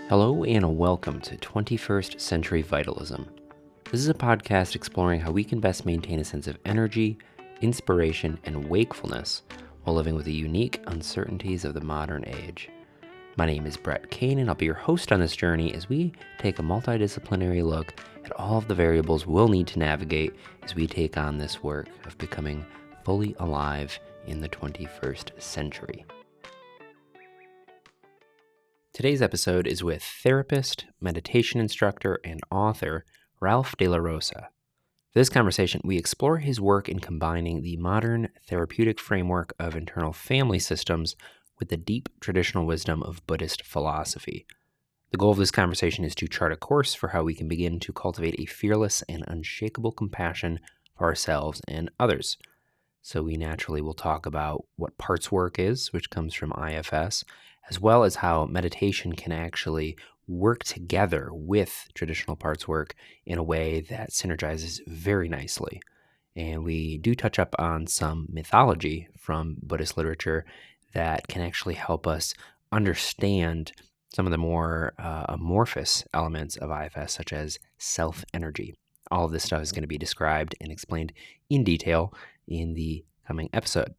Hello and welcome to 21st Century Vitalism. This is a podcast exploring how we can best maintain a sense of energy, inspiration, and wakefulness while living with the unique uncertainties of the modern age. My name is Brett Kane and I'll be your host on this journey as we take a multidisciplinary look at all of the variables we'll need to navigate as we take on this work of becoming fully alive in the 21st century. Today's episode is with therapist, meditation instructor, and author Ralph de la Rosa. For this conversation, we explore his work in combining the modern therapeutic framework of internal family systems with the deep traditional wisdom of Buddhist philosophy. The goal of this conversation is to chart a course for how we can begin to cultivate a fearless and unshakable compassion for ourselves and others. So we naturally will talk about what parts work is, which comes from IFS, as well as how meditation can actually work together with traditional parts work in a way that synergizes very nicely. And we do touch up on some mythology from Buddhist literature that can actually help us understand some of the more amorphous elements of IFS, such as self-energy. All of this stuff is going to be described and explained in detail in the coming episode.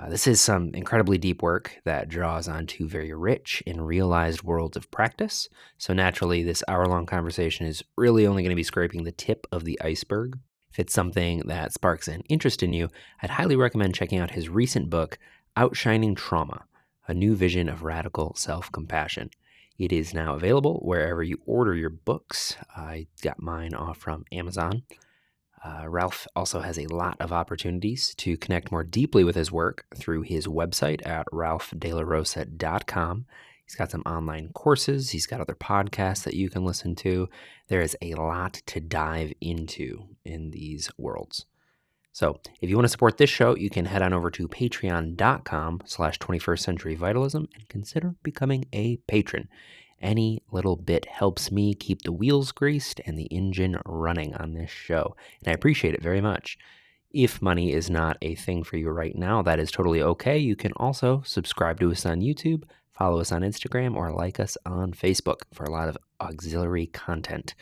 This is some incredibly deep work that draws on two very rich and realized worlds of practice. So naturally, this hour-long conversation is really only going to be scraping the tip of the iceberg. If it's something that sparks an interest in you, I'd highly recommend checking out his recent book, Outshining Trauma, A New Vision of Radical Self-Compassion. It is now available wherever you order your books. I got mine off from Amazon. Ralph also has a lot of opportunities to connect more deeply with his work through his website at ralphdelarosa.com. He's got some online courses. He's got other podcasts that you can listen to. There is a lot to dive into in these worlds. So if you want to support this show, you can head on over to patreon.com/21st Century Vitalism and consider becoming a patron. Any little bit helps me keep the wheels greased and the engine running on this show, and I appreciate it very much. If money is not a thing for you right now, that is totally okay. You can also subscribe to us on YouTube, follow us on Instagram, or like us on Facebook for a lot of auxiliary content.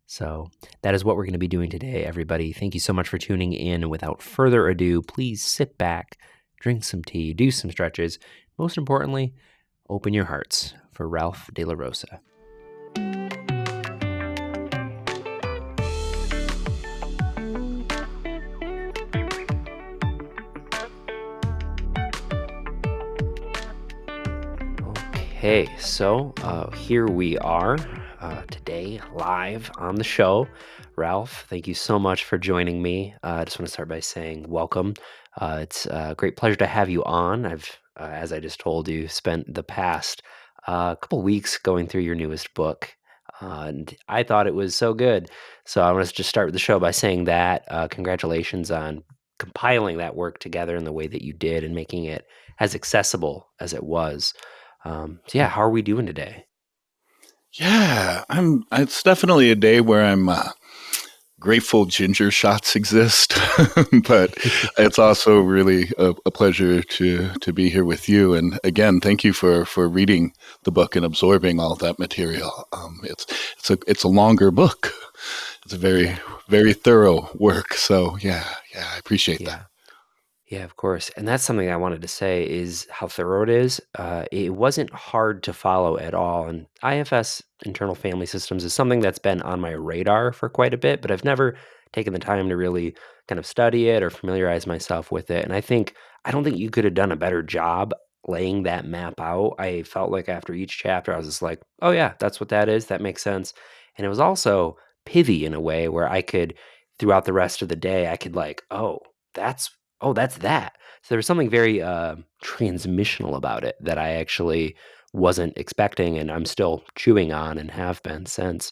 So that is what we're going to be doing today, everybody. Thank you so much for tuning in. Without further ado, please sit back, drink some tea, do some stretches. Most importantly, open your hearts for Ralph de la Rosa. Okay, so here we are today live on the show. Ralph, thank you so much for joining me. I just want to start by saying welcome. It's a great pleasure to have you on. I've, as I just told you, spent the past couple weeks going through your newest book, and I thought it was so good. So I want to just start with the show by saying that congratulations on compiling that work together in the way that you did and making it as accessible as it was. So yeah, how are we doing today? Yeah, it's definitely a day where I'm grateful ginger shots exist, but it's also really a pleasure to be here with you. And again, thank you for reading the book and absorbing all that material. It's a longer book. It's a very, very thorough work. So yeah, I appreciate that. Yeah, of course. And that's something I wanted to say is how thorough it is. It wasn't hard to follow at all. And IFS, internal family systems, is something that's been on my radar for quite a bit, but I've never taken the time to really kind of study it or familiarize myself with it. And I don't think you could have done a better job laying that map out. I felt like after each chapter, I was just like, oh yeah, that's what that is. That makes sense. And it was also pithy in a way where I could, throughout the rest of the day, I could like, that's that. So there was something very transmissional about it that I actually wasn't expecting, and I'm still chewing on and have been since.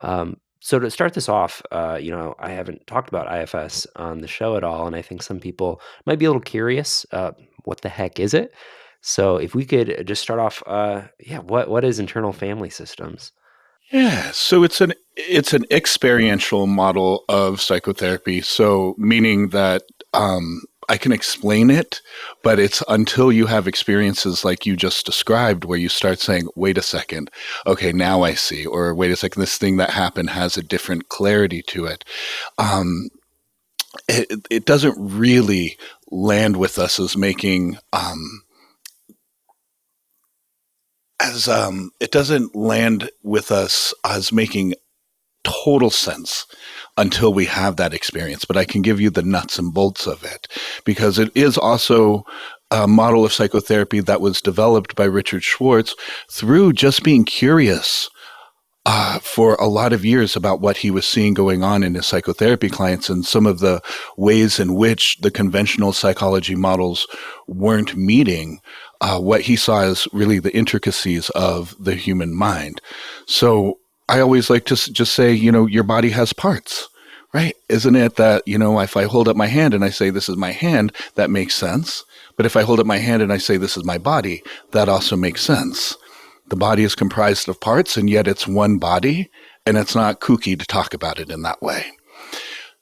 So to start this off, I haven't talked about IFS on the show at all, and I think some people might be a little curious. What the heck is it? So if we could just start off, what is internal family systems? Yeah, so it's an experiential model of psychotherapy. So meaning that I can explain it, but it's until you have experiences like you just described where you start saying, wait a second, okay, now I see, or wait a second, this thing that happened has a different clarity to it. It doesn't really land with us as making, it doesn't land with us as making total sense until we have that experience. But I can give you the nuts and bolts of it, because it is also a model of psychotherapy that was developed by Richard Schwartz through just being curious for a lot of years about what he was seeing going on in his psychotherapy clients and some of the ways in which the conventional psychology models weren't meeting what he saw as really the intricacies of the human mind. So I always like to just say, your body has parts, right? Isn't it that, if I hold up my hand and I say, this is my hand, that makes sense. But if I hold up my hand and I say, this is my body, that also makes sense. The body is comprised of parts, and yet it's one body, and it's not kooky to talk about it in that way.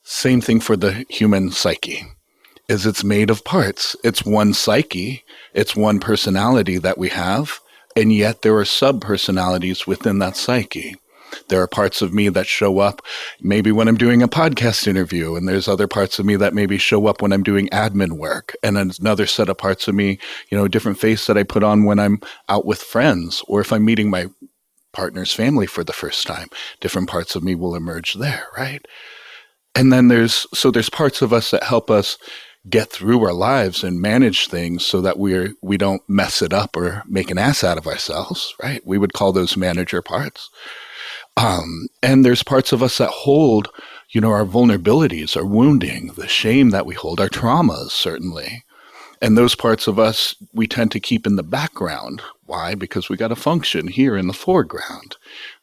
Same thing for the human psyche, is it's made of parts. It's one psyche, it's one personality that we have, and yet there are sub-personalities within that psyche. There are parts of me that show up maybe when I'm doing a podcast interview, and there's other parts of me that maybe show up when I'm doing admin work, and another set of parts of me, a different face that I put on when I'm out with friends, or if I'm meeting my partner's family for the first time, different parts of me will emerge there, right? And then there's parts of us that help us get through our lives and manage things so that we don't mess it up or make an ass out of ourselves, right? We would call those manager parts. And there's parts of us that hold, our vulnerabilities, our wounding, the shame that we hold, our traumas, certainly. And those parts of us, we tend to keep in the background. Why? Because we got to function here in the foreground,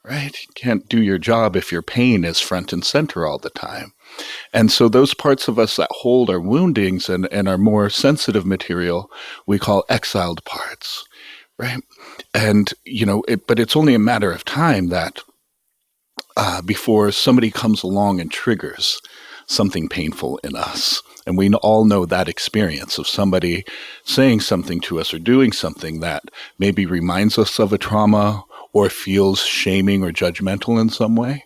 right? You can't do your job if your pain is front and center all the time. And so those parts of us that hold our woundings and our more sensitive material, we call exiled parts, right? And, but it's only a matter of time that before somebody comes along and triggers something painful in us. And we all know that experience of somebody saying something to us or doing something that maybe reminds us of a trauma or feels shaming or judgmental in some way.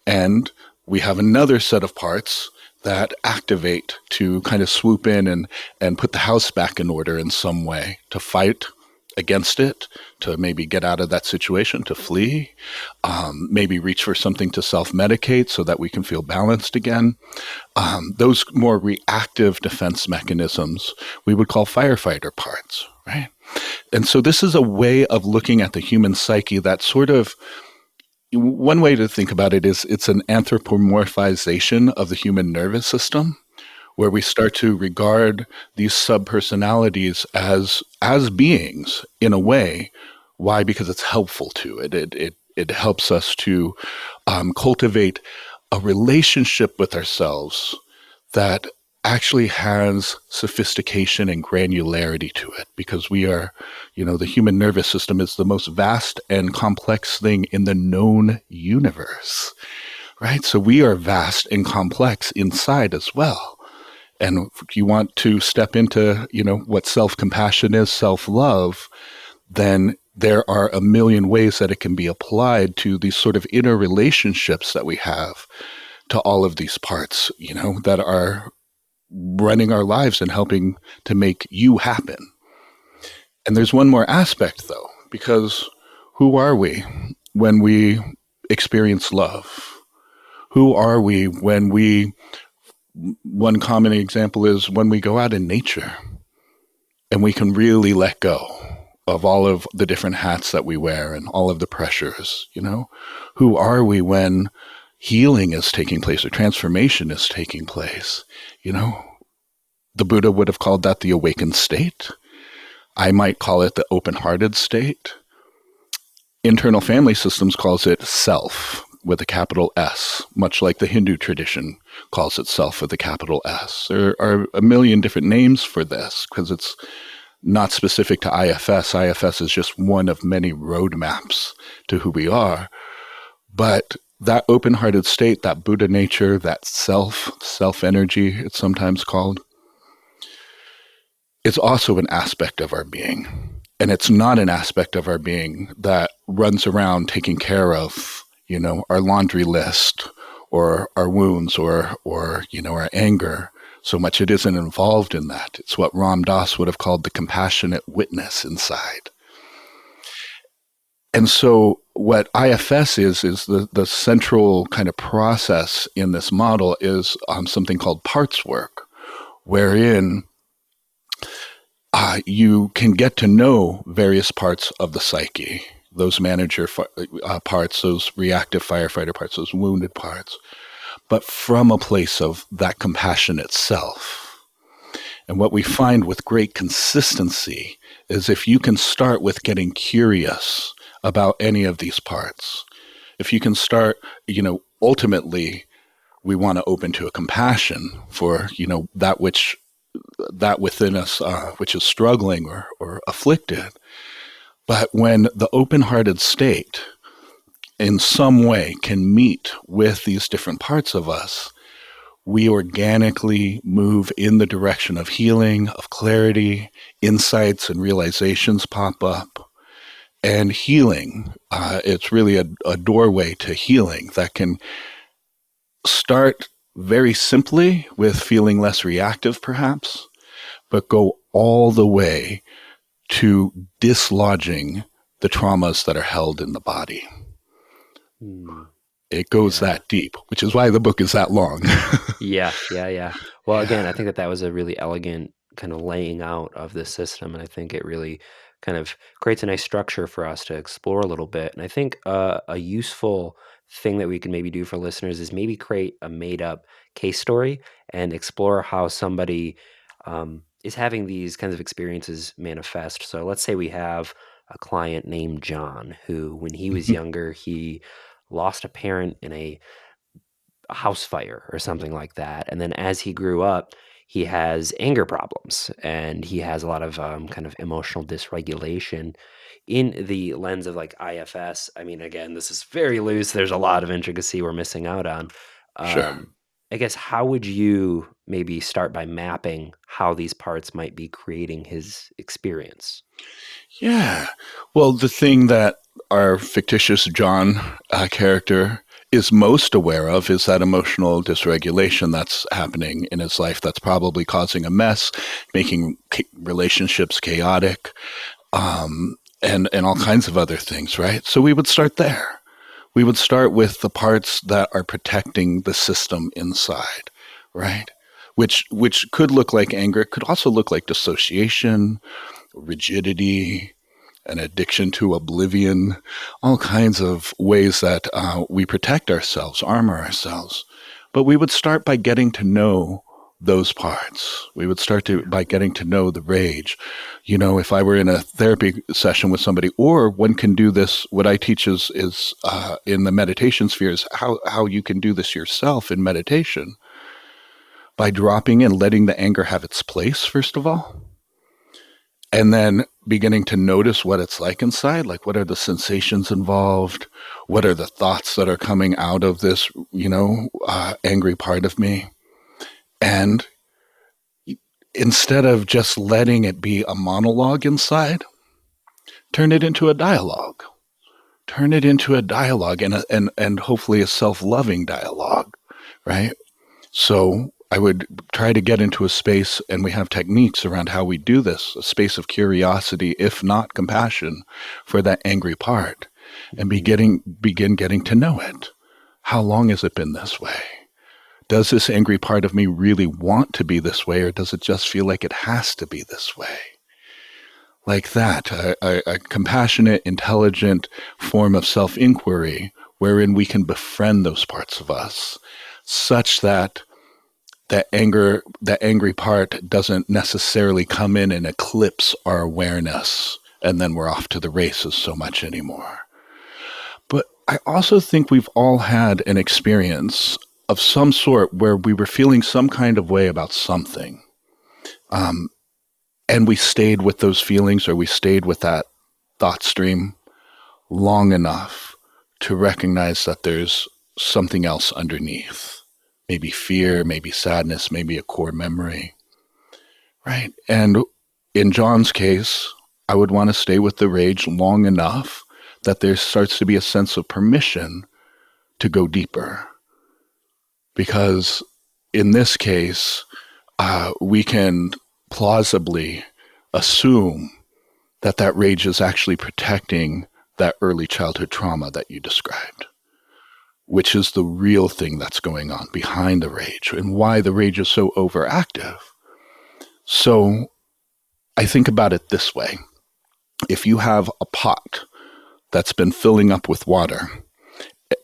And we have another set of parts that activate to kind of swoop in and put the house back in order in some way, to fight against it, to maybe get out of that situation, to flee, maybe reach for something to self-medicate so that we can feel balanced again. Those more reactive defense mechanisms we would call firefighter parts, right? And so this is a way of looking at the human psyche that sort of, one way to think about it is it's an anthropomorphization of the human nervous system, where we start to regard these sub-personalities as beings in a way. Why? Because it's helpful to it. It helps us to cultivate a relationship with ourselves that actually has sophistication and granularity to it, because we are, the human nervous system is the most vast and complex thing in the known universe, right? So we are vast and complex inside as well. And if you want to step into, what self-compassion is, self-love, then there are a million ways that it can be applied to these sort of inner relationships that we have to all of these parts, that are running our lives and helping to make you happen. And there's one more aspect, though, because who are we when we experience love? Who are we when one common example is when we go out in nature and we can really let go of all of the different hats that we wear and all of the pressures, Who are we when healing is taking place or transformation is taking place? The Buddha would have called that the awakened state. I might call it the open-hearted state. Internal family systems calls it self with a capital S, much like the Hindu tradition calls itself with a capital S. There are a million different names for this because it's not specific to IFS. IFS is just one of many roadmaps to who we are. But that open-hearted state, that Buddha nature, that self energy, it's sometimes called, it's also an aspect of our being. And it's not an aspect of our being that runs around taking care of, our laundry list or our wounds or our anger so much. It isn't involved in that. It's what Ram Dass would have called the compassionate witness inside. And so what IFS is the central kind of process in this model is something called parts work, wherein you can get to know various parts of the psyche, those manager parts, those reactive firefighter parts, those wounded parts, but from a place of that compassionate self. And what we find with great consistency is if you can start with getting curious about any of these parts, if you can start, ultimately we want to open to a compassion for, that within us, which is struggling or afflicted. But when the open-hearted state in some way can meet with these different parts of us, we organically move in the direction of healing, of clarity, insights and realizations pop up. And healing, it's really a doorway to healing that can start very simply with feeling less reactive, perhaps, but go all the way to dislodging the traumas that are held in the body. It goes that deep, which is why the book is that long. Yeah. Well, again, I think that was a really elegant kind of laying out of this system, and I think it really kind of creates a nice structure for us to explore a little bit. And I think a useful thing that we can maybe do for listeners is maybe create a made-up case story and explore how somebody is having these kinds of experiences manifest. So let's say we have a client named John who, when he was younger, he lost a parent in a house fire or something like that. And then as he grew up, he has anger problems and he has a lot of kind of emotional dysregulation in the lens of like IFS. I mean, again, this is very loose. There's a lot of intricacy we're missing out on. Sure. I guess, how would you maybe start by mapping how these parts might be creating his experience? Yeah. Well, the thing that our fictitious John character is most aware of is that emotional dysregulation that's happening in his life that's probably causing a mess, making relationships chaotic, and all kinds of other things, right? So we would start there. We would start with the parts that are protecting the system inside, right? Which could look like anger. It could also look like dissociation, rigidity, an addiction to oblivion, all kinds of ways that we protect ourselves, armor ourselves. But we would start by getting to know those parts. We would start by getting to know the rage. If I were in a therapy session with somebody, or one can do this, what I teach is in the meditation sphere is how you can do this yourself in meditation by dropping in, letting the anger have its place, first of all. And then beginning to notice what it's like inside, like what are the sensations involved? What are the thoughts that are coming out of this, angry part of me? And instead of just letting it be a monologue inside, turn it into a dialogue. Turn it into a dialogue and hopefully a self-loving dialogue, right? So I would try to get into a space, and we have techniques around how we do this, a space of curiosity, if not compassion, for that angry part, and begin getting to know it. How long has it been this way? Does this angry part of me really want to be this way, or does it just feel like it has to be this way? Like that, a compassionate, intelligent form of self-inquiry wherein we can befriend those parts of us, such that that angry part doesn't necessarily come in and eclipse our awareness, and then we're off to the races so much anymore. But I also think we've all had an experience of some sort where we were feeling some kind of way about something. And we stayed with those feelings, or we stayed with that thought stream long enough to recognize that there's something else underneath. Maybe fear, maybe sadness, maybe a core memory, right? And in John's case, I would want to stay with the rage long enough that there starts to be a sense of permission to go deeper. Because in this case, we can plausibly assume that that rage is actually protecting that early childhood trauma that you described, which is the real thing that's going on behind the rage and why the rage is so overactive. So I think about it this way. If you have a pot that's been filling up with water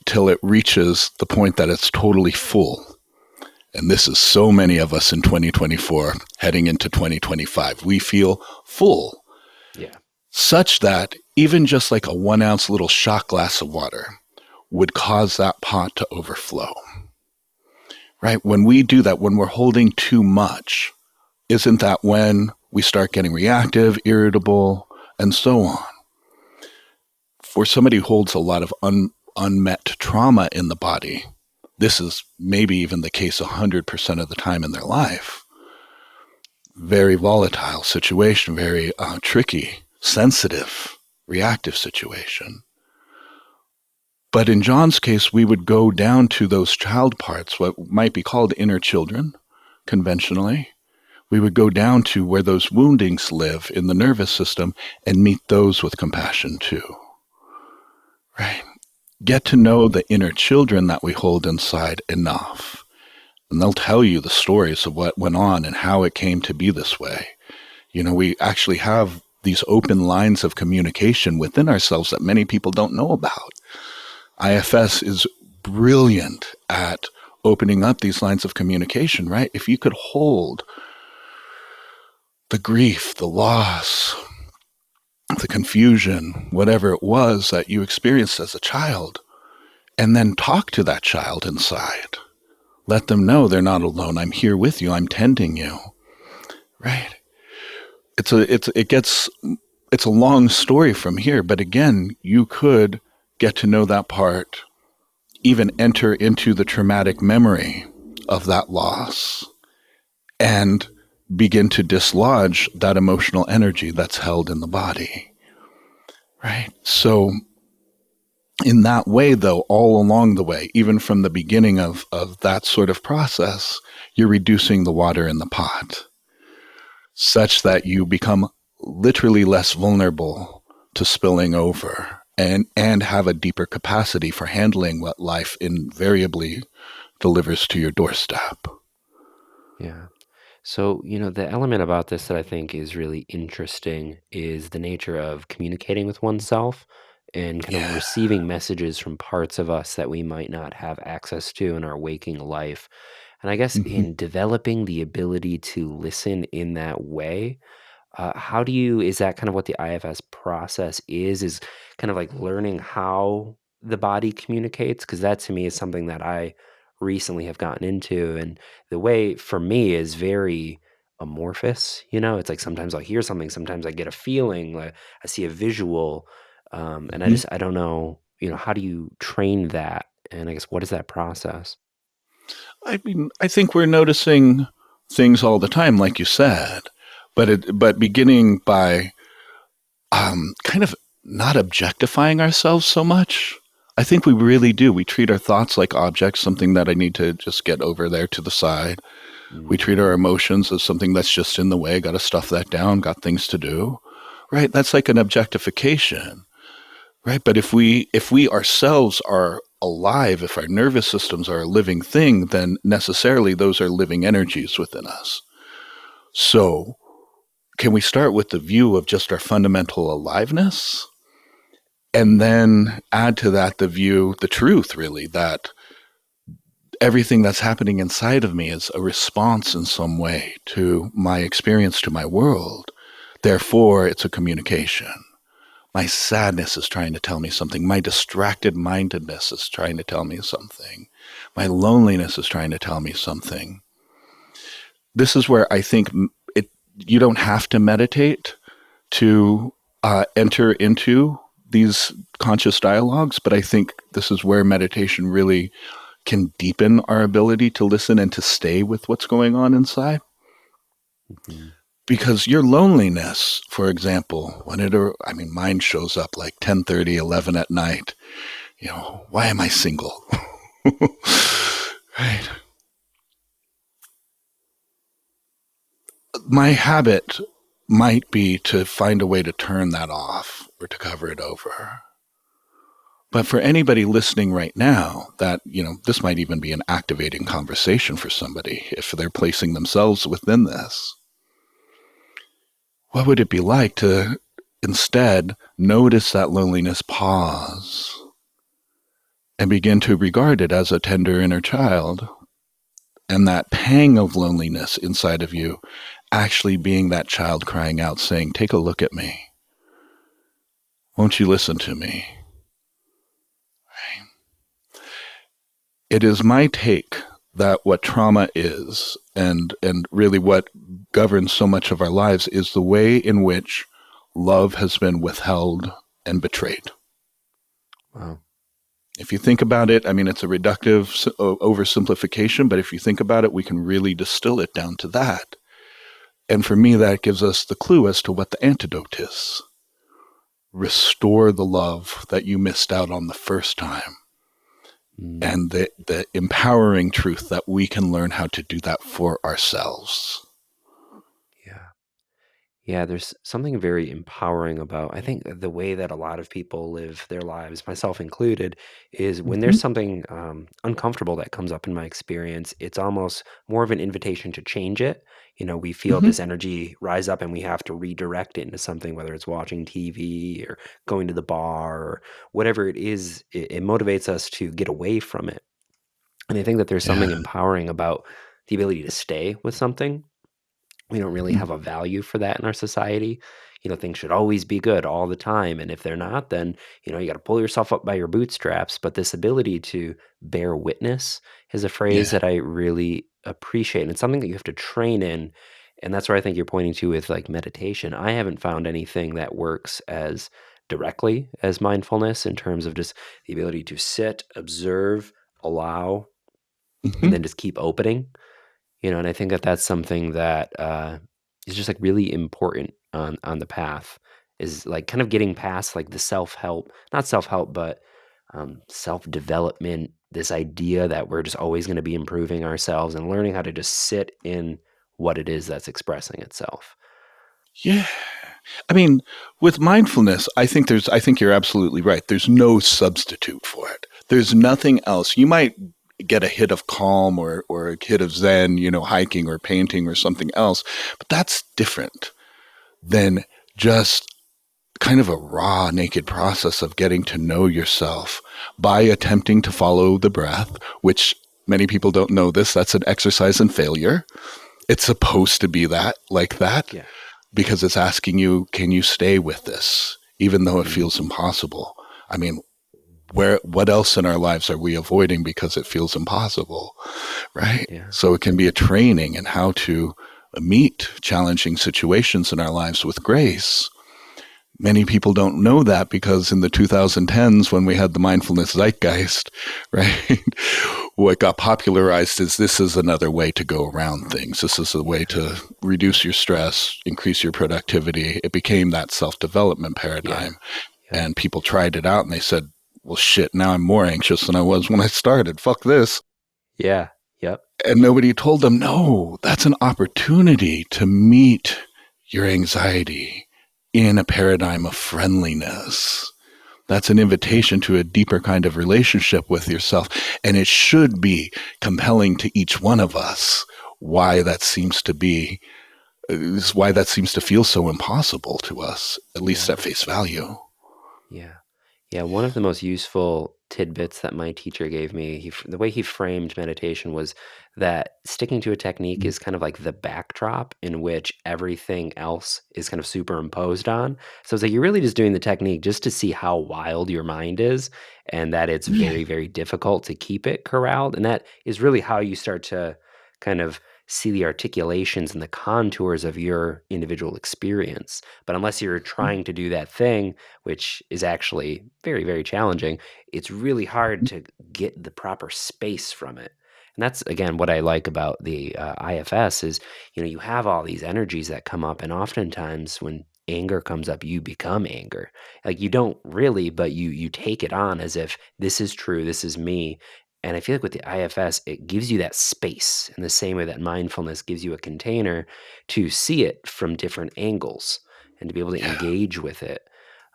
till it reaches the point that it's totally full, and this is so many of us in 2024 heading into 2025, we feel full. Yeah. Such that even just like a 1 ounce little shot glass of water would cause that pot to overflow. Right? When we do that, when we're holding too much, isn't that when we start getting reactive, irritable, and so on? For somebody who holds a lot of unmet trauma in the body, this is maybe even the case 100% of the time in their life. Very volatile situation, very tricky, sensitive, reactive situation. But in John's case, we would go down to those child parts, what might be called inner children, conventionally. We would go down to where those woundings live in the nervous system and meet those with compassion too. Right? Get to know the inner children that we hold inside enough. And they'll tell you the stories of what went on and how it came to be this way. You know, we actually have these open lines of communication within ourselves that many people don't know about. IFS is brilliant at opening up these lines of communication, right? If you could hold the grief, the loss, the confusion, whatever it was that you experienced as a child, and then talk to that child inside. Let them know they're not alone. I'm here with you. I'm tending you. Right? It's a long story from here, but again, you could get to know that part, even enter into the traumatic memory of that loss, and begin to dislodge that emotional energy that's held in the body. Right? So in that way, though, all along the way, even from the beginning of that sort of process, you're reducing the water in the pot such that you become literally less vulnerable to spilling over and have a deeper capacity for handling what life invariably delivers to your doorstep. Yeah. So, the element about this that I think is really interesting is the nature of communicating with oneself and kind of Yeah. receiving messages from parts of us that we might not have access to in our waking life. And I guess Mm-hmm. in developing the ability to listen in that way, is that kind of what the IFS process is kind of like learning how the body communicates? Because that to me is something that I recently have gotten into. And the way for me is very amorphous. It's like sometimes I'll hear something, sometimes I get a feeling, like I see a visual. And Mm-hmm. I don't know, how do you train that? And I guess what is that process? I mean, I think we're noticing things all the time, like you said, but beginning by kind of not objectifying ourselves so much. I think we really do. We treat our thoughts like objects, something that I need to just get over there to the side. We treat our Mhm. emotions as something that's just in the way, got to stuff that down, got things to do. Right? That's like an objectification. Right? But if we ourselves are alive, if our nervous systems are a living thing, then necessarily those are living energies within us. So, can we start with the view of just our fundamental aliveness? And then add to that the view, the truth really, that everything that's happening inside of me is a response in some way to my experience, to my world. Therefore, it's a communication. My sadness is trying to tell me something. My distracted mindedness is trying to tell me something. My loneliness is trying to tell me something. This is where I think you don't have to meditate to enter into these conscious dialogues, but I think this is where meditation really can deepen our ability to listen and to stay with what's going on inside. Mhm. Because your loneliness, for example, mine shows up like 10:30, 11 at night. Why am I single? Right. My habit might be to find a way to turn that off or to cover it over. But for anybody listening right now, this might even be an activating conversation for somebody if they're placing themselves within this. What would it be like to instead notice that loneliness, pause, and begin to regard it as a tender inner child, and that pang of loneliness inside of you actually being that child crying out, saying, take a look at me. Won't you listen to me? It is my take that what trauma is, and really what governs so much of our lives, is the way in which love has been withheld and betrayed. Wow. If you think about it, it's a reductive oversimplification, but if you think about it, we can really distill it down to that. And for me, that gives us the clue as to what the antidote is. Restore the love that you missed out on the first time. And the empowering truth that we can learn how to do that for ourselves. Yeah, there's something very empowering about, I think, the way that a lot of people live their lives, myself included, is when there's something uncomfortable that comes up in my experience, it's almost more of an invitation to change it. We feel Mm-hmm. this energy rise up and we have to redirect it into something, whether it's watching TV or going to the bar or whatever it is, it motivates us to get away from it. And I think that there's Yeah. something empowering about the ability to stay with something. We don't really Mm-hmm. have a value for that in our society. Things should always be good all the time. And if they're not, then, you got to pull yourself up by your bootstraps. But this ability to bear witness is a phrase Yeah. that I really appreciate. And it's something that you have to train in. And that's where I think you're pointing to with like meditation. I haven't found anything that works as directly as mindfulness in terms of just the ability to sit, observe, allow, and Mm-hmm. then just keep opening. And I think that that's something that is just like really important on the path, is like kind of getting past like the self-help, not self-help, but self-development, this idea that we're just always going to be improving ourselves and learning how to just sit in what it is that's expressing itself. Yeah. With mindfulness, I think you're absolutely right. There's no substitute for it. There's nothing else. You might get a hit of calm or a hit of zen, hiking or painting or something else, but that's different than just kind of a raw, naked process of getting to know yourself by attempting to follow the breath, which many people don't know this. That's an exercise in failure. It's supposed to be like that, Yeah. because it's asking you, can you stay with this, even though it Mm, feels impossible? I mean, what else in our lives are we avoiding because it feels impossible, right? yeah. So it can be a training in how to meet challenging situations in our lives with grace. Many people don't know that because in the 2010s, when we had the mindfulness zeitgeist, right, what got popularized is this is another way to go around things. This is a way to reduce your stress, increase your productivity. It became that self-development Yeah. paradigm. Yep. And people tried it out and they said, well, shit, now I'm more anxious than I was when I started. Fuck this. Yeah. Yep. And nobody told them, no, that's an opportunity to meet your anxiety in a paradigm of friendliness. That's an invitation to a deeper kind of relationship with yourself. And it should be compelling to each one of us why that seems to be, why that seems to feel so impossible to us, at least Yeah. at face value. Yeah. Yeah, one of the most useful tidbits that my teacher gave me, the way he framed meditation was that sticking to a technique is kind of like the backdrop in which everything else is kind of superimposed on. So it's like you're really just doing the technique just to see how wild your mind is, and that it's Yeah. very, very difficult to keep it corralled. And that is really how you start to kind of see the articulations and the contours of your individual experience. But unless you're trying to do that thing, which is actually very, very challenging, it's really hard to get the proper space from it. And that's, again, what I like about the IFS is, you have all these energies that come up, and oftentimes when anger comes up, you become anger. Like you don't really, but you take it on as if this is true, this is me. And I feel like with the IFS, it gives you that space in the same way that mindfulness gives you a container to see it from different angles and to be able to Yeah. engage with it.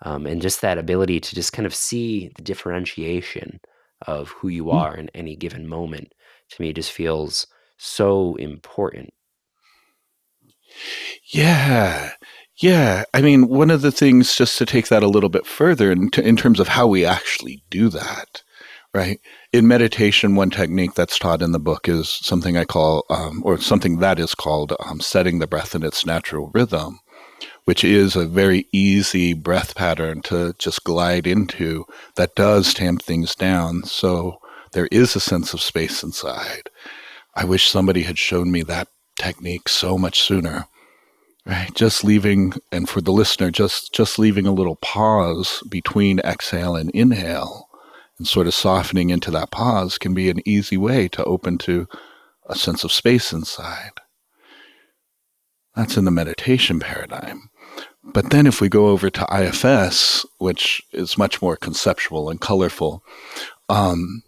And just that ability to just kind of see the differentiation of who you Mm. are in any given moment, to me just feels so important. Yeah. Yeah. I mean, one of the things, just to take that a little bit further in terms of how we actually do that, right? In meditation, one technique that's taught in the book is something I call, or something that is called, setting the breath in its natural rhythm, which is a very easy breath pattern to just glide into that does tamp things down. So there is a sense of space inside. I wish somebody had shown me that technique so much sooner. Right, just leaving, and for the listener, just leaving a little pause between exhale and inhale, and sort of softening into that pause can be an easy way to open to a sense of space inside. That's in the meditation paradigm. But then if we go over to IFS, which is much more conceptual and colorful, um,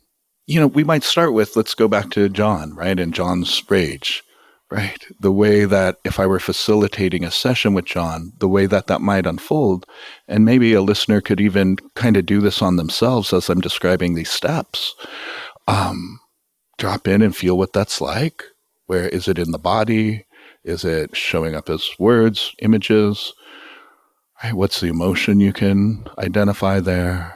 we might start with, let's go back to John, right? And John's rage, right? The way that if I were facilitating a session with John, the way that that might unfold, and maybe a listener could even kind of do this on themselves as I'm describing these steps. Drop in and feel what that's like. Where is it in the body? Is it showing up as words, images? Right? What's the emotion you can identify there?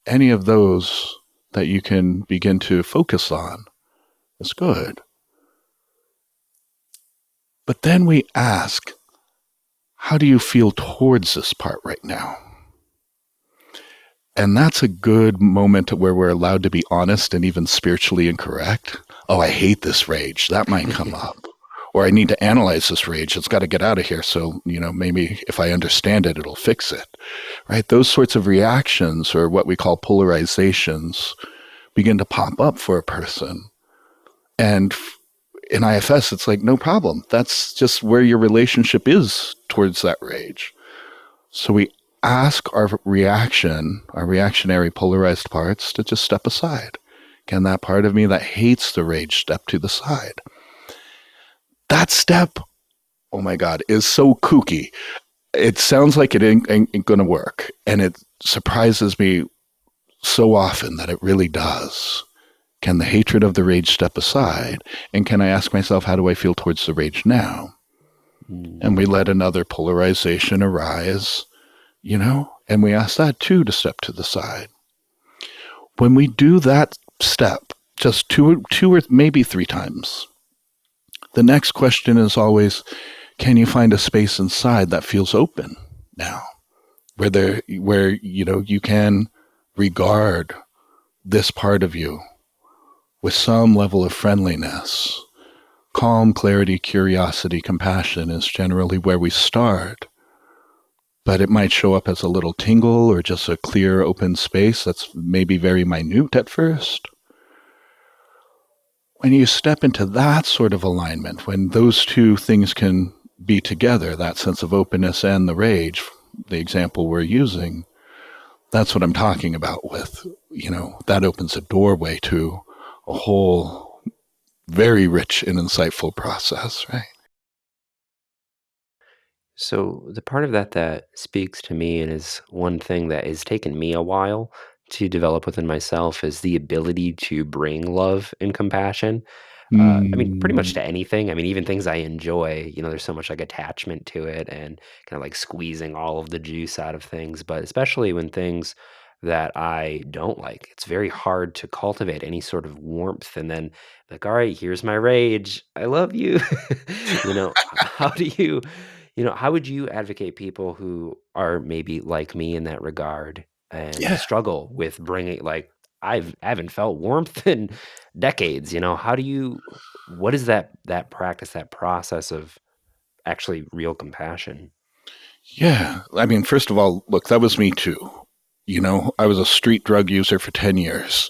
Any of those that you can begin to focus on is good. But then we ask, how do you feel towards this part right now? And that's a good moment where we're allowed to be honest and even spiritually incorrect. Oh, I hate this rage. That might come up. Or I need to analyze this rage. It's got to get out of here. So, maybe if I understand it, it'll fix it. Right? Those sorts of reactions, or what we call polarizations, begin to pop up for a person. And in IFS, it's like, no problem. That's just where your relationship is towards that rage. So we ask our reaction, our reactionary polarized parts, to just step aside. Can that part of me that hates the rage step to the side? That step, oh my God, is so kooky. It sounds like it ain't going to work. And it surprises me so often that it really does. Can the hatred of the rage step aside? And can I ask myself, how do I feel towards the rage now? And we let another polarization arise, and we ask that too to step to the side. When we do that step just two or maybe three times, the next question is always, can you find a space inside that feels open now? Where you can regard this part of you with some level of friendliness. Calm, clarity, curiosity, compassion is generally where we start. But it might show up as a little tingle or just a clear, open space that's maybe very minute at first. When you step into that sort of alignment, when those two things can be together, that sense of openness and the rage, the example we're using, that's what I'm talking about with, that opens a doorway to a whole very rich and insightful process, right? So the part of that that speaks to me and is one thing that has taken me a while to develop within myself is the ability to bring love and compassion. I mean, pretty much Mm, to anything. I mean, even things I enjoy, there's so much like attachment to it and kind of like squeezing all of the juice out of things. But especially when things that I don't like, it's very hard to cultivate any sort of warmth and then like, all right, here's my rage. I love you. How do how would you advocate people who are maybe like me in that regard and yeah. struggle with bringing like I haven't felt warmth in decades, how do you what is that practice, that process of actually real compassion? Yeah. I mean, first of all, look, that was me too. I was a street drug user for 10 years.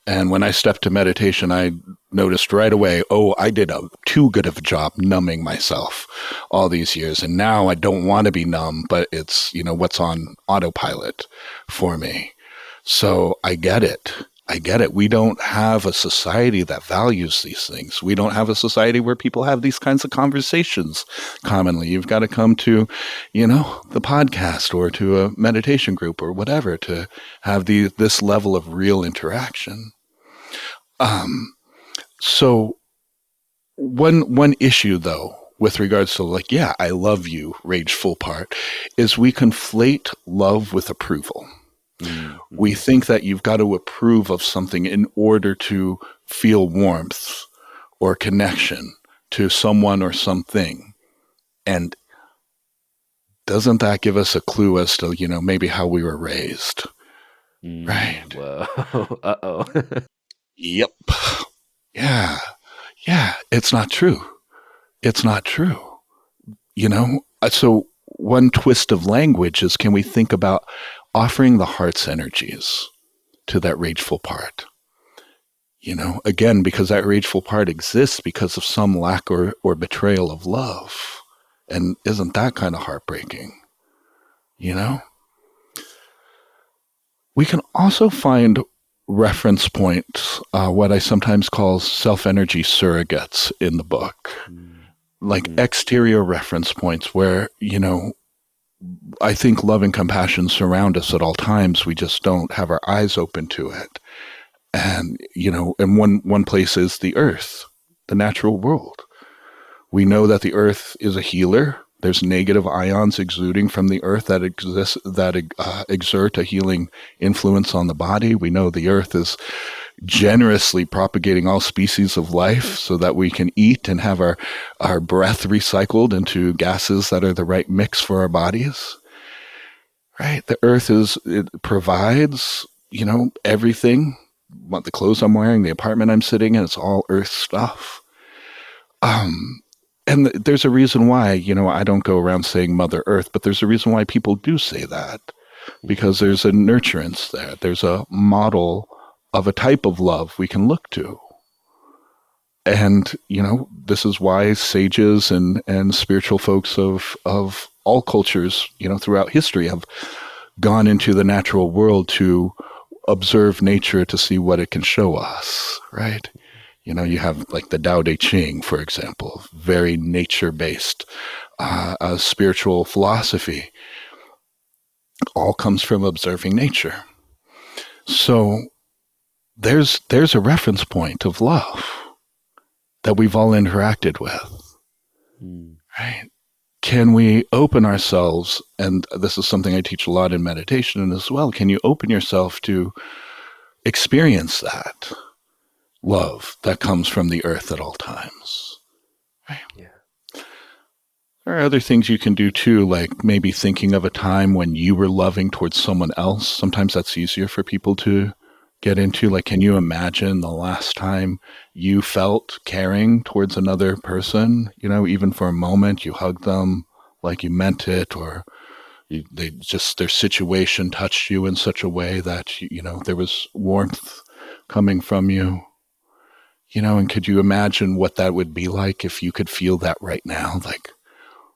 And when I stepped to meditation, I noticed right away, oh, I did too good of a job numbing myself all these years. And now I don't want to be numb, but it's, what's on autopilot for me. So I get it. I get it. We don't have a society that values these things. We don't have a society where people have these kinds of conversations commonly. You've got to come to, the podcast or to a meditation group or whatever to have this level of real interaction. So one issue though, with regards to like, yeah, I love you, rageful part, is we conflate love with approval. Mm-hmm. We think that you've got to approve of something in order to feel warmth or connection to someone or something. And doesn't that give us a clue as to, maybe how we were raised? Right. Whoa. Uh-oh. Yep. Yeah. It's not true. It's not true. So one twist of language is, can we think about offering the heart's energies to that rageful part? Again, because that rageful part exists because of some lack or betrayal of love. And isn't that kind of heartbreaking? We can also find reference points, what I sometimes call self-energy surrogates in the book. Like exterior reference points where, I think love and compassion surround us at all times. We just don't have our eyes open to it. And, and one place is the earth, the natural world. We know that the earth is a healer. There's negative ions exuding from the earth that exert a healing influence on the body. We know the earth is generously propagating all species of life so that we can eat and have our breath recycled into gases that are the right mix for our bodies. Right? The earth it provides, everything. What the clothes I'm wearing, the apartment I'm sitting in, it's all earth stuff. And there's a reason why, I don't go around saying Mother Earth, but there's a reason why people do say that. Because there's a nurturance there. There's a model of a type of love we can look to. And, this is why sages and spiritual folks of all cultures, throughout history have gone into the natural world to observe nature to see what it can show us, right? You have like the Tao Te Ching, for example, very nature-based spiritual philosophy. All comes from observing nature. So there's a reference point of love that we've all interacted with, right? Can we open ourselves, and this is something I teach a lot in meditation as well, can you open yourself to experience that love that comes from the earth at all times? Right? Yeah. There are other things you can do too, like maybe thinking of a time when you were loving towards someone else. Sometimes that's easier for people to get into. Like, can you imagine the last time you felt caring towards another person? Even for a moment, you hugged them like you meant it, or their situation touched you in such a way that, there was warmth coming from you. And could you imagine what that would be like if you could feel that right now? Like,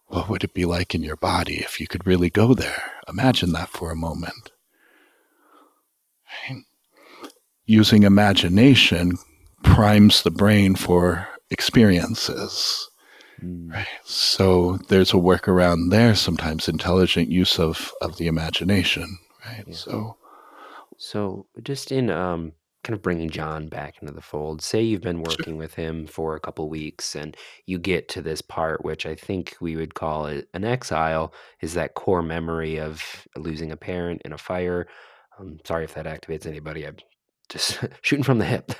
what would it be like in your body if you could really go there? Imagine that for a moment. Right? Using imagination primes the brain for experiences. Right. So there's a workaround there, sometimes intelligent use of the imagination. Right. Yeah. So just in kind of bringing John back into the fold, say you've been working with him for a couple weeks and you get to this part, which I think we would call it an exile, is that core memory of losing a parent in a fire. Sorry if that activates anybody. I'm just shooting from the hip.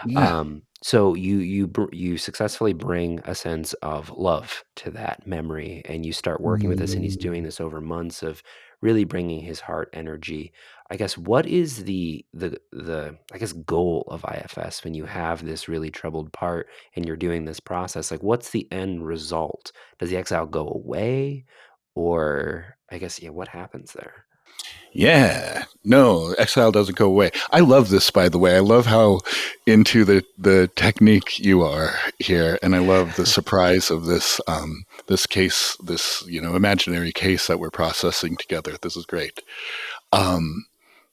Yeah. So you successfully bring a sense of love to that memory, and you start working with this, and he's doing this over months of really bringing his heart energy. I guess what is the I guess goal of IFS when you have this really troubled part and you're doing this process? Like, what's the end result? Does the exile go away, or I guess what happens there? Yeah. No, exile doesn't go away. I love this, by the way. I love how into the technique you are here, and I love the surprise of this case, this imaginary case that we're processing together. This is great.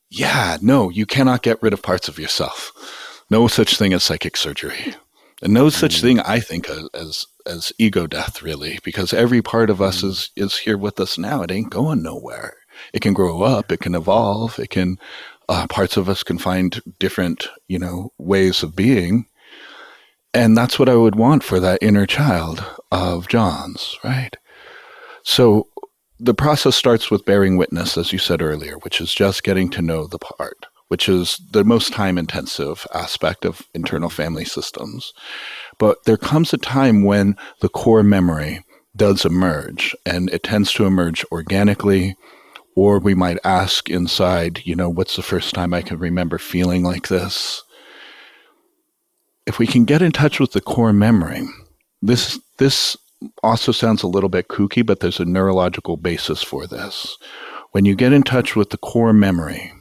Yeah, no, you cannot get rid of parts of yourself. No such thing as psychic surgery. And no such Mm, thing, I think, as ego death, really, because every part of us mm, is here with us now. It ain't going nowhere. It can grow up. It can evolve. It can parts of us can find different, ways of being, and that's what I would want for that inner child of John's, right? So the process starts with bearing witness, as you said earlier, which is just getting to know the part, which is the most time intensive aspect of internal family systems. But there comes a time when the core memory does emerge, and it tends to emerge organically. Or we might ask inside, what's the first time I can remember feeling like this? If we can get in touch with the core memory, this also sounds a little bit kooky, but there's a neurological basis for this. When you get in touch with the core memory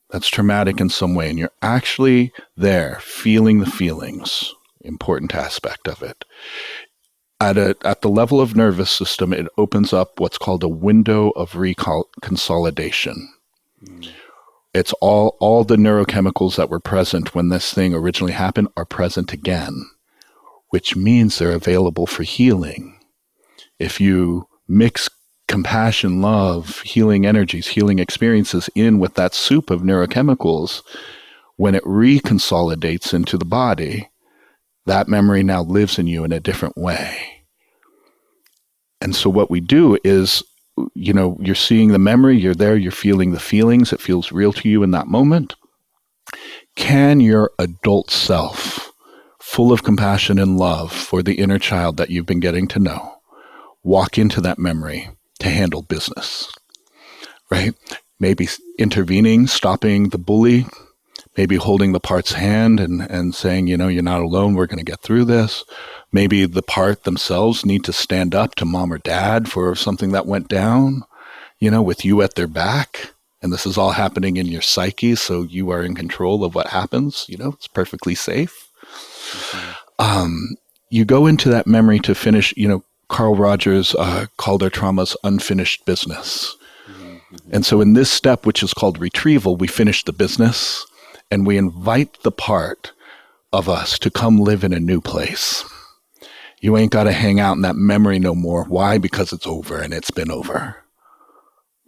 that's traumatic in some way, and you're actually there feeling the feelings, important aspect of it, at the level of nervous system, it opens up what's called a window of reconsolidation. mm, It's all the neurochemicals that were present when this thing originally happened are present again, which means they're available for healing. If you mix compassion, love, healing energies, healing experiences in with that soup of neurochemicals, when it reconsolidates into the body, that memory now lives in you in a different way. And so what we do is, you're seeing the memory, you're there, you're feeling the feelings, it feels real to you in that moment. Can your adult self, full of compassion and love for the inner child that you've been getting to know, walk into that memory to handle business, right? Maybe intervening, stopping the bully, maybe holding the part's hand and saying, you're not alone, we're going to get through this. Maybe the part themselves need to stand up to mom or dad for something that went down, with you at their back. And this is all happening in your psyche, so you are in control of what happens. It's perfectly safe. mm-hmm, You go into that memory to finish, Carl Rogers called our traumas unfinished business. mm-hmm, And so in this step, which is called retrieval, we finish the business and we invite the part of us to come live in a new place. You ain't got to hang out in that memory no more. Why? Because it's over and it's been over.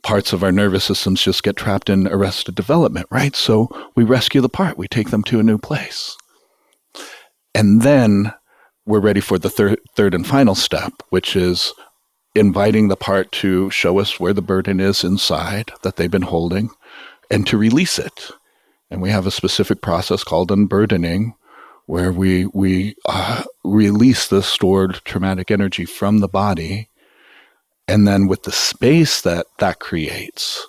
Parts of our nervous systems just get trapped in arrested development, right? So we rescue the part. We take them to a new place. And then we're ready for the third and final step, which is inviting the part to show us where the burden is inside that they've been holding and to release it. And we have a specific process called unburdening, where we release the stored traumatic energy from the body. And then with the space that creates,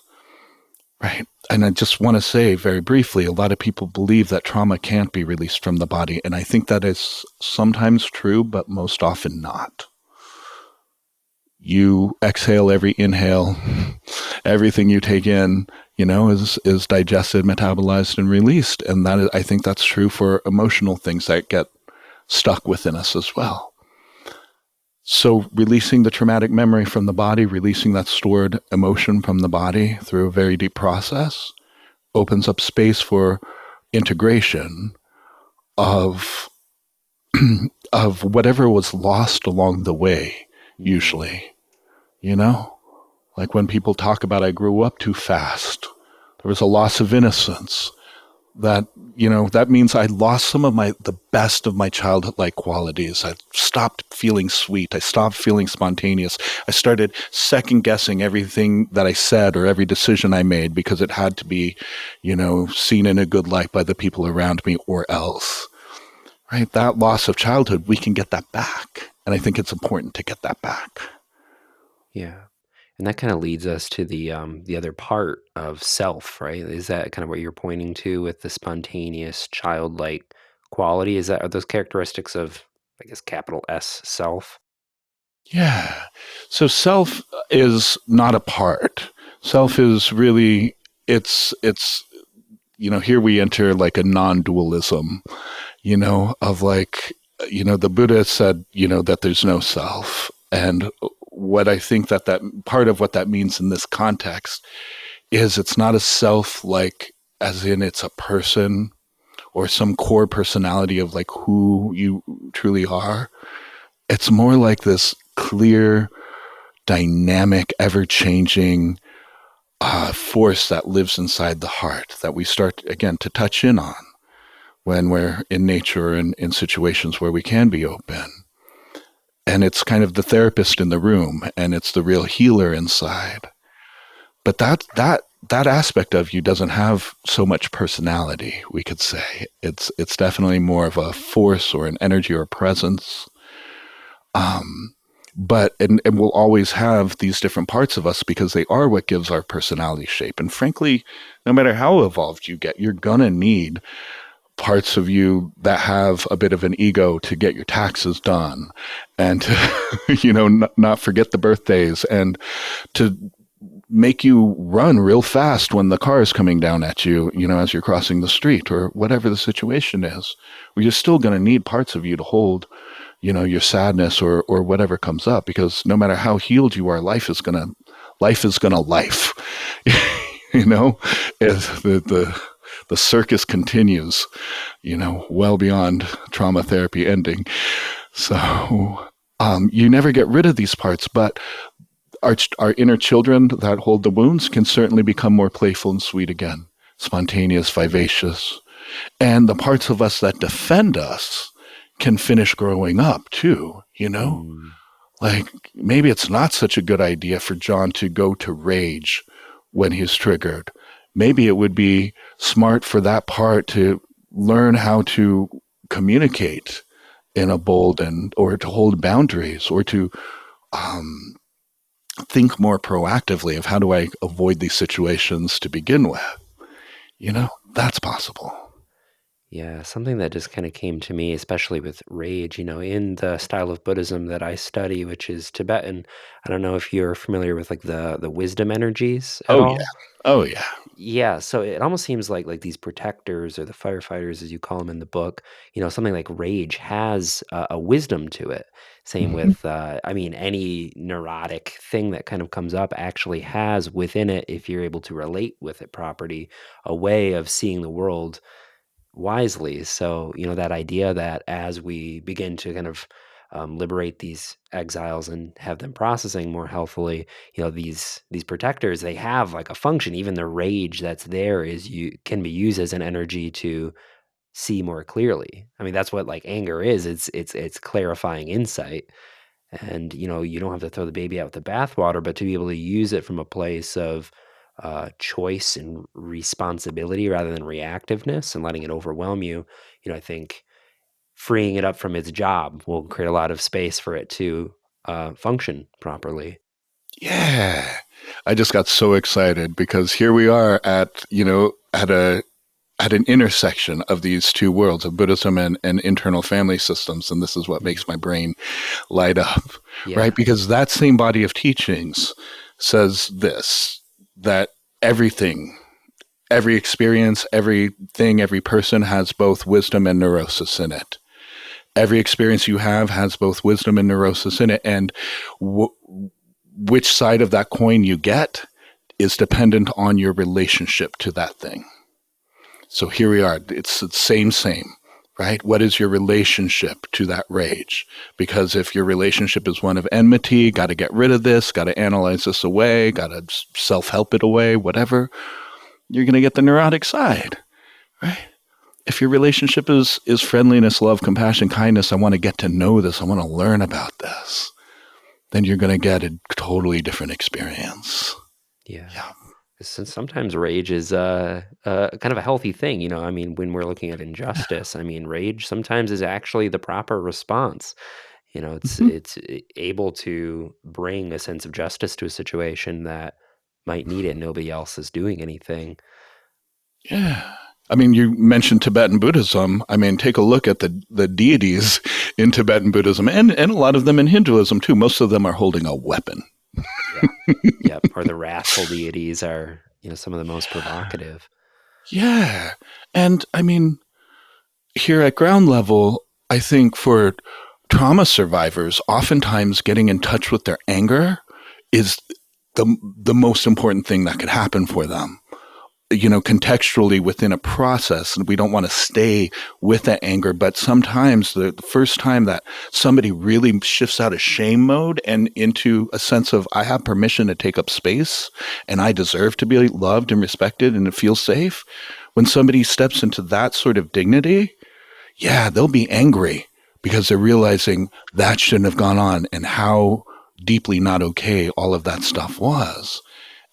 right? And I just want to say very briefly, a lot of people believe that trauma can't be released from the body. And I think that is sometimes true, but most often not. You exhale every inhale, everything you take in, is digested, metabolized, and released. And that is, I think that's true for emotional things that get stuck within us as well. So releasing the traumatic memory from the body, releasing that stored emotion from the body through a very deep process opens up space for integration of of whatever was lost along the way, mm, usually. Like when people talk about I grew up too fast, there was a loss of innocence. That means I lost some of the best of my childhood-like qualities. I stopped feeling sweet. I stopped feeling spontaneous. I started second guessing everything that I said or every decision I made because it had to be, seen in a good light by the people around me or else. Right? That loss of childhood, we can get that back. And I think it's important to get that back. yeah. And that kind of leads us to the other part of self, right? Is that kind of what you're pointing to with the spontaneous, childlike quality? Are those characteristics of, I guess, capital S self? Yeah. So self is not a part. Self is really, it's, here we enter like a non-dualism, of like, the Buddha said, that there's no self. And what I think that part of what that means in this context is it's not a self like, as in it's a person or some core personality of like who you truly are. It's more like this clear, dynamic, ever-changing force that lives inside the heart that we start, again, to touch in on when we're in nature and in situations where we can be open. And it's kind of the therapist in the room, and it's the real healer inside. But that aspect of you doesn't have so much personality, we could say. It's definitely more of a force or an energy or a presence. But we'll always have these different parts of us because they are what gives our personality shape. And frankly, no matter how evolved you get, you're gonna need parts of you that have a bit of an ego to get your taxes done, and to, not forget the birthdays, and to make you run real fast when the car is coming down at you, as you're crossing the street or whatever the situation is. Well, you're still going to need parts of you to hold, your sadness or whatever comes up, because no matter how healed you are, life is gonna life. As the circus continues, well beyond trauma therapy ending. So you never get rid of these parts, but our inner children that hold the wounds can certainly become more playful and sweet again, spontaneous, vivacious. And the parts of us that defend us can finish growing up too, Like maybe it's not such a good idea for John to go to rage when he's triggered. Maybe it would be smart for that part to learn how to communicate in a bold or to hold boundaries, or to think more proactively of how do I avoid these situations to begin with. That's possible. Yeah, something that just kind of came to me, especially with rage, in the style of Buddhism that I study, which is Tibetan. I don't know if you're familiar with like the wisdom energies at Oh yeah. all. Oh yeah. Yeah, so it almost seems like these protectors or the firefighters, as you call them in the book, something like rage has a wisdom to it. Same Mm-hmm. with, any neurotic thing that kind of comes up actually has within it, if you're able to relate with it properly, a way of seeing the world wisely. So, that idea that as we begin to kind of liberate these exiles and have them processing more healthily, these protectors, they have like a function. Even the rage that's there can be used as an energy to see more clearly. I mean, that's what like anger is. It's clarifying insight. And you don't have to throw the baby out with the bathwater, but to be able to use it from a place of choice and responsibility rather than reactiveness and letting it overwhelm you, I think freeing it up from its job will create a lot of space for it to function properly. Yeah. I just got so excited because here we are at an intersection of these two worlds of Buddhism and internal family systems. And this is what makes my brain light up, Yeah. right? Because that same body of teachings says this, that everything, every experience, everything, every person has both wisdom and neurosis in it. Every experience you have has both wisdom and neurosis in it. And which side of that coin you get is dependent on your relationship to that thing. So here we are. It's the same, right? What is your relationship to that rage? Because if your relationship is one of enmity, got to get rid of this, got to analyze this away, got to self-help it away, whatever, you're going to get the neurotic side, right? If your relationship is friendliness, love, compassion, kindness, I want to get to know this, I want to learn about this, then you're going to get a totally different experience. Yeah. Since sometimes rage is kind of a healthy thing, when we're looking at injustice, rage sometimes is actually the proper response. It's able to bring a sense of justice to a situation that might need it. Nobody else is doing anything. Yeah. You mentioned Tibetan Buddhism. Take a look at the deities in Tibetan Buddhism and a lot of them in Hinduism too. Most of them are holding a weapon. Yep. Or the wrathful deities are, some of the most provocative. Yeah. And I mean, here at ground level, I think for trauma survivors, oftentimes getting in touch with their anger is the most important thing that could happen for them. Contextually within a process, and we don't want to stay with that anger, but sometimes the first time that somebody really shifts out of shame mode and into a sense of, I have permission to take up space and I deserve to be loved and respected and to feel safe. When somebody steps into that sort of dignity, yeah, they'll be angry because they're realizing that shouldn't have gone on and how deeply not okay all of that stuff was.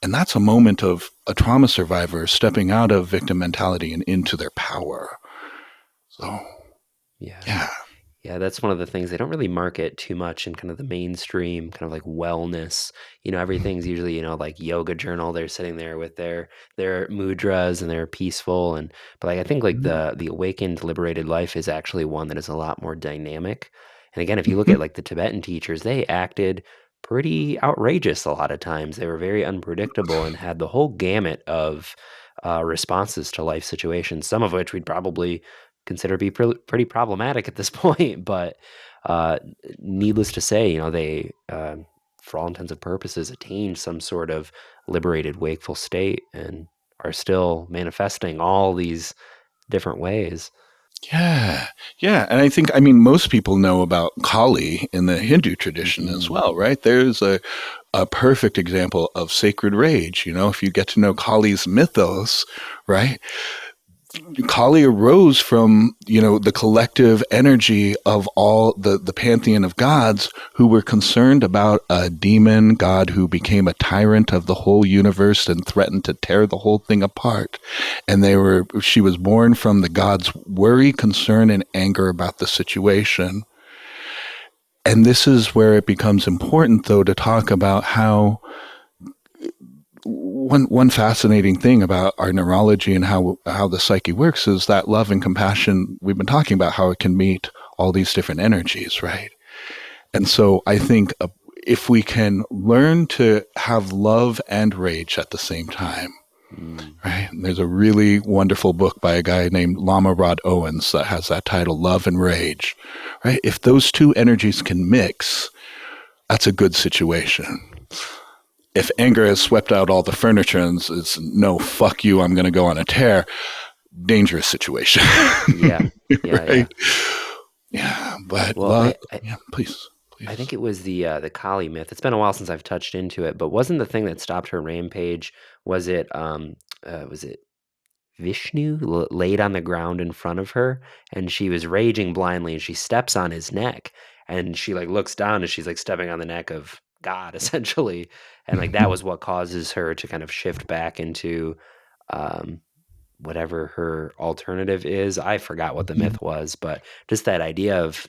And that's a moment of a trauma survivor stepping out of victim mentality and into their power. So, yeah. Yeah, that's one of the things they don't really market too much in kind of the mainstream, kind of like wellness. Everything's usually, like yoga journal. They're sitting there with their mudras and they're peaceful. But like I think like the awakened, liberated life is actually one that is a lot more dynamic. And again, if you look Mm-hmm. at like the Tibetan teachers, they acted pretty outrageous a lot of times. They were very unpredictable and had the whole gamut of responses to life situations, some of which we'd probably consider to be pretty problematic at this point. But uh, needless to say, they, for all intents and purposes, attained some sort of liberated, wakeful state and are still manifesting all these different ways. Yeah. Yeah. And I think, I mean, most people know about Kali in the Hindu tradition as Hmm. well, right? There's a perfect example of sacred rage. If you get to know Kali's mythos, right? Kali arose from, the collective energy of all the pantheon of gods who were concerned about a demon god who became a tyrant of the whole universe and threatened to tear the whole thing apart. And she was born from the gods' worry, concern, and anger about the situation. And this is where it becomes important, though, to talk about how one fascinating thing about our neurology and how the psyche works is that love and compassion, we've been talking about how it can meet all these different energies, right? And so I think if we can learn to have love and rage at the same time, Mm. right? And there's a really wonderful book by a guy named Lama Rod Owens that has that title, Love and Rage, right? If those two energies can mix, that's a good situation. If anger has swept out all the furniture and it's no, fuck you, I'm going to go on a tear, dangerous situation. Yeah, Right? Yeah, but Well, love, yeah, please. I think it was the Kali myth. It's been a while since I've touched into it, but wasn't the thing that stopped her rampage? Was it Vishnu laid on the ground in front of her, and she was raging blindly, and she steps on his neck, and she like looks down, and she's like stepping on the neck of God essentially, and like that was what causes her to kind of shift back into um, whatever her alternative is. I forgot what the myth was, but just that idea of,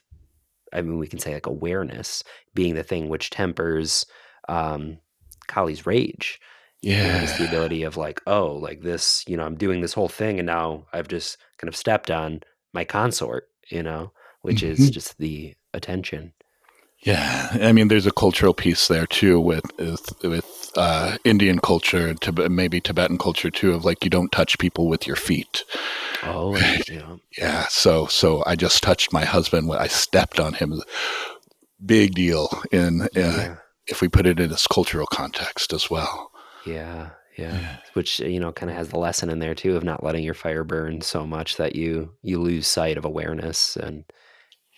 I mean, we can say like awareness being the thing which tempers um, Kali's rage. Just the Yeah. ability of like, oh, like this, I'm doing this whole thing and now I've just kind of stepped on my consort, which is Mhm. just the attention. Yeah, I mean, there's a cultural piece there too with Indian culture, maybe Tibetan culture too, of like you don't touch people with your feet. Oh, and Right. Yeah. So I just touched my husband when I stepped on him. Big deal in yeah, if we put it in this cultural context as well. yeah. Which, kind of has the lesson in there too of not letting your fire burn so much that you lose sight of awareness. And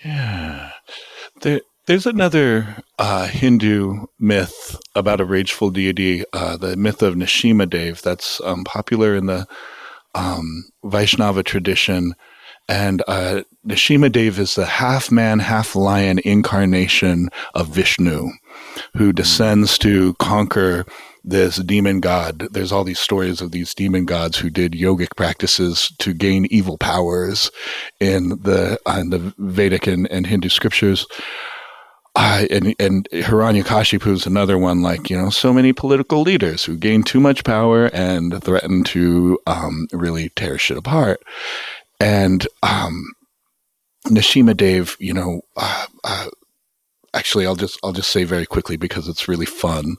Yeah. There's another Hindu myth about a rageful deity, the myth of Nishima Dev, that's popular in the Vaishnava tradition. And Nishima Dev is the half man, half lion incarnation of Vishnu, who mm, descends to conquer this demon god. There's all these stories of these demon gods who did yogic practices to gain evil powers in the Vedic and Hindu scriptures. And Hiranyakashipu is another one, like, so many political leaders who gain too much power and threaten to really tear shit apart. And Nishima Dev, actually, I'll just say very quickly because it's really fun.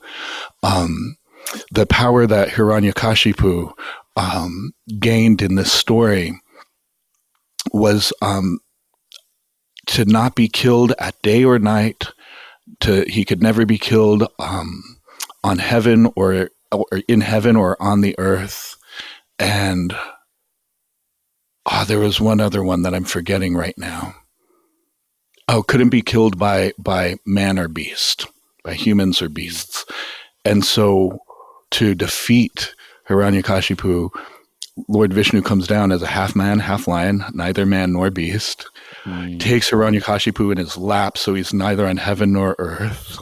The power that Hiranyakashipu gained in this story was to not be killed at day or night. He could never be killed on heaven or in heaven or on the earth. And there was one other one that I'm forgetting right now. Couldn't be killed by man or beast, by humans or beasts. And so to defeat Hiranyakashipu, Lord Vishnu comes down as a half man, half lion, neither man nor beast, takes Hiranyakashipu in his lap, so he's neither on heaven nor earth,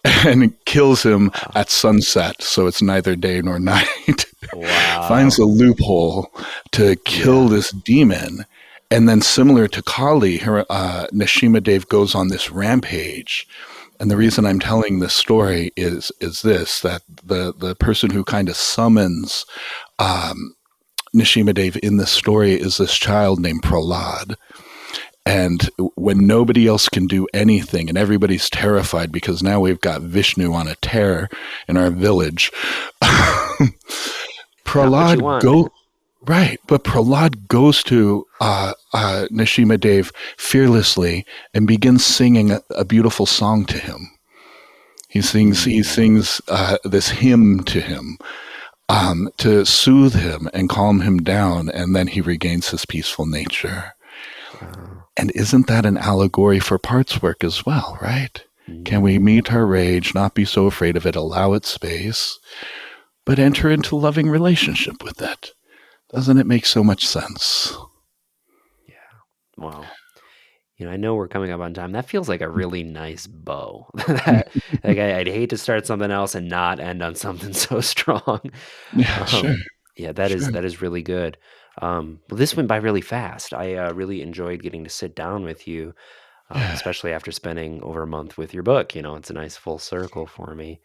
and kills him at sunset, so it's neither day nor night. Wow. Finds a loophole to kill this demon. And then, similar to Kali, Nishima Dev goes on this rampage. And the reason I'm telling this story is this, that the person who kind of summons Nishima Dev in this story is this child named Prahlad. And when nobody else can do anything and everybody's terrified because now we've got Vishnu on a tear in our village, Prahlad but Prahlad goes to Nishima Dev fearlessly and begins singing a beautiful song to him. He sings this hymn to him to soothe him and calm him down, and then he regains his peaceful nature. And isn't that an allegory for parts work as well, right? Can we meet our rage, not be so afraid of it, allow it space, but enter into loving relationship with it? Doesn't it make so much sense? Yeah. Wow. I know we're coming up on time. That feels like a really nice bow. I'd hate to start something else and not end on something so strong. Yeah, sure. Yeah, that is really good. Well, this went by really fast. I really enjoyed getting to sit down with you, especially after spending over a month with your book. It's a nice full circle for me.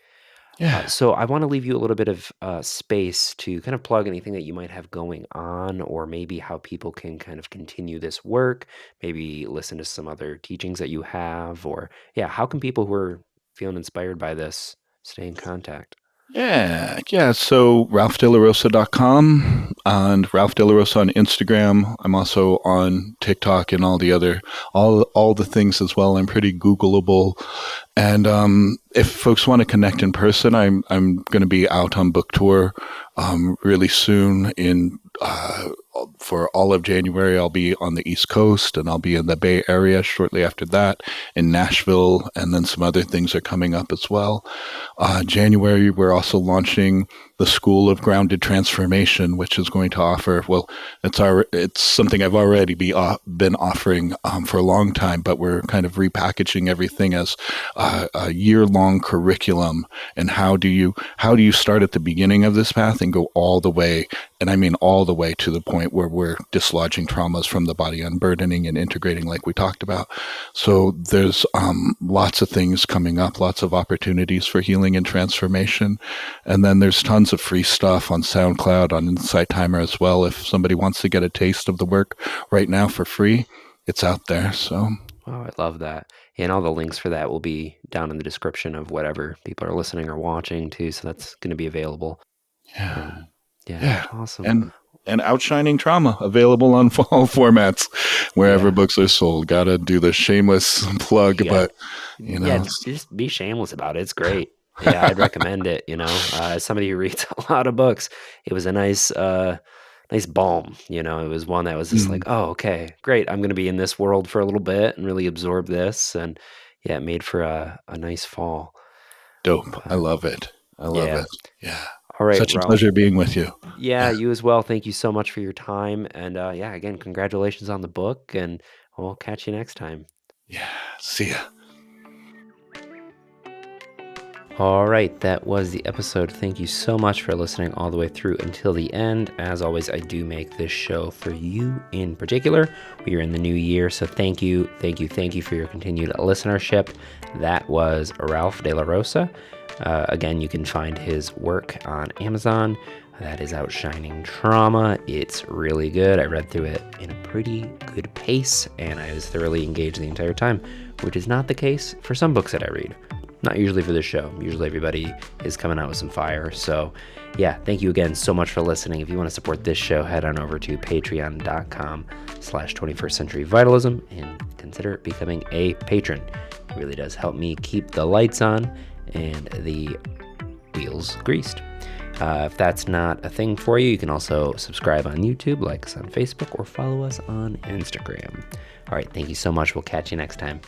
Yeah. So I want to leave you a little bit of space to kind of plug anything that you might have going on, or maybe how people can kind of continue this work, maybe listen to some other teachings that you have, or how can people who are feeling inspired by this stay in contact? Yeah. So RalphDeLaRosa.com and Ralph De La Rosa on Instagram. I'm also on TikTok and all the things as well. I'm pretty Googleable. And if folks want to connect in person, I'm going to be out on book tour really soon. For all of January, I'll be on the East Coast, and I'll be in the Bay Area shortly after that, in Nashville, and then some other things are coming up as well. January, we're also launching the School of Grounded Transformation, which is going to offer, it's something I've already been offering for a long time, but we're kind of repackaging everything as a year-long curriculum. And how do you start at the beginning of this path and go all the way, and I mean all the way to the point where we're dislodging traumas from the body, unburdening and integrating like we talked about. So there's lots of things coming up, lots of opportunities for healing and transformation. And then there's tons of free stuff on SoundCloud, on Insight Timer as well. If somebody wants to get a taste of the work right now for free, it's out there. So. Oh, I love that. And all the links for that will be down in the description of whatever people are listening or watching too. So that's going to be available. Yeah. Awesome. And Outshining Trauma, available on all formats, wherever books are sold. Got to do the shameless plug, but just be shameless about it. It's great. Yeah, I'd recommend it. As somebody who reads a lot of books, it was a nice balm. It was one that was just like, oh, okay, great. I'm going to be in this world for a little bit and really absorb this. And it made for a nice fall. Dope. I love it. it. Yeah. All right, such Ralph. a pleasure being with you. Yeah, you as well. Thank you so much for your time. And again, congratulations on the book, and we'll catch you next time. Yeah, see ya. All right, that was the episode. Thank you so much for listening all the way through until the end. As always, I do make this show for you in particular. We are in the new year, so thank you for your continued listenership. That was Ralph De La Rosa. Again, you can find his work on Amazon. That is Outshining Trauma. It's really good. I read through it in a pretty good pace, and I was thoroughly engaged the entire time, which is not the case for some books that I read. Not usually for this show. Usually everybody is coming out with some fire. So yeah, thank you again so much for listening. If you want to support this show, head on over to patreon.com/21st Century Vitalism and consider becoming a patron. It really does help me keep the lights on and the wheels greased. If that's not a thing for you, you can also subscribe on YouTube, like us on Facebook, or follow us on Instagram. All right, thank you so much. We'll catch you next time.